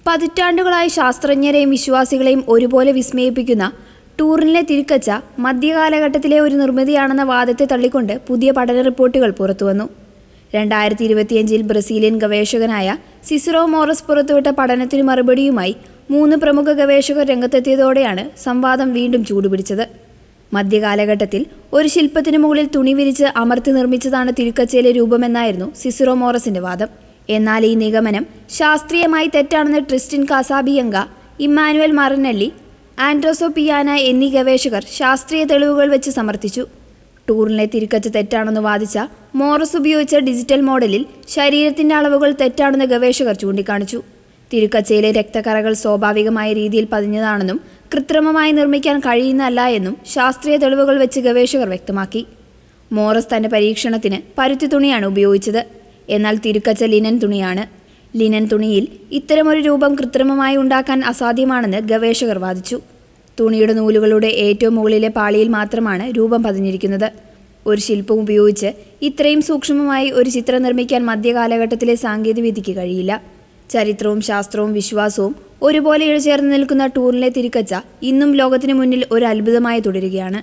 പതിറ്റാണ്ടുകളായി ശാസ്ത്രജ്ഞരെയും വിശ്വാസികളെയും ഒരുപോലെ വിസ്മയിപ്പിക്കുന്ന ടൂറിനിലെ തിരുക്കച്ച മധ്യകാലഘട്ടത്തിലെ ഒരു നിർമ്മിതിയാണെന്ന വാദത്തെ തള്ളിക്കൊണ്ട് പുതിയ പഠന റിപ്പോർട്ടുകൾ പുറത്തുവന്നു. 2025 ബ്രസീലിയൻ ഗവേഷകനായ സിസറോ മോറസ് പുറത്തുവിട്ട പഠനത്തിന് മറുപടിയുമായി 3 പ്രമുഖ ഗവേഷകർ രംഗത്തെത്തിയതോടെയാണ് സംവാദം വീണ്ടും ചൂടുപിടിച്ചത്. മധ്യകാലഘട്ടത്തിൽ ഒരു ശില്പത്തിനു മുകളിൽ തുണി വിരിച്ച് അമർത്തി നിർമ്മിച്ചതാണ് തിരുക്കച്ചയിലെ രൂപമെന്നായിരുന്നു സിസറോ മോറസിന്റെ വാദം. എന്നാൽ ഈ നിഗമനം ശാസ്ത്രീയമായി തെറ്റാണെന്ന് ട്രിസ്റ്റിൻ കാസാബിയങ്ക, ഇമ്മാനുവൽ മറിനെല്ലി, ആൻഡ്രോസോ പിയാന എന്നീ ഗവേഷകർ ശാസ്ത്രീയ തെളിവുകൾ വെച്ച് സമർത്ഥിച്ചു. ടൂറിനിലെ തിരുക്കച്ച തെറ്റാണെന്ന് വാദിച്ച മോറസ് ഉപയോഗിച്ച ഡിജിറ്റൽ മോഡലിൽ ശരീരത്തിന്റെ അളവുകൾ തെറ്റാണെന്ന് ഗവേഷകർ ചൂണ്ടിക്കാണിച്ചു. തിരുക്കച്ചയിലെ രക്തക്കറകൾ സ്വാഭാവികമായ രീതിയിൽ പതിഞ്ഞതാണെന്നും കൃത്രിമമായി നിർമ്മിക്കാൻ കഴിയുന്നതല്ല എന്നും ശാസ്ത്രീയ തെളിവുകൾ വെച്ച് ഗവേഷകർ വ്യക്തമാക്കി. മോറസ് തന്റെ പരീക്ഷണത്തിന് പരുത്തി തുണിയാണ് ഉപയോഗിച്ചത്. എന്നാൽ തിരുക്കച്ച ലിനൻ തുണിയാണ്. ലിനൻ തുണിയിൽ ഇത്തരമൊരു രൂപം കൃത്രിമമായി ഉണ്ടാക്കാൻ അസാധ്യമാണെന്ന് ഗവേഷകർ വാദിച്ചു. തുണിയുടെ നൂലുകളുടെ ഏറ്റവും മുകളിലെ പാളിയിൽ മാത്രമാണ് രൂപം പതിഞ്ഞിരിക്കുന്നത്. ഒരു ശില്പം ഉപയോഗിച്ച് ഇത്രയും സൂക്ഷ്മമായി ഒരു ചിത്രം നിർമ്മിക്കാൻ മധ്യകാലഘട്ടത്തിലെ സാങ്കേതികവിദ്യയ്ക്ക് കഴിയില്ല. ചരിത്രവും ശാസ്ത്രവും വിശ്വാസവും ഒരുപോലെ ഇഴചേർന്ന് നിൽക്കുന്ന ടൂറിനിലെ തിരുക്കച്ച ഇന്നും ലോകത്തിന് മുന്നിൽ ഒരു അത്ഭുതമായി തുടരുകയാണ്.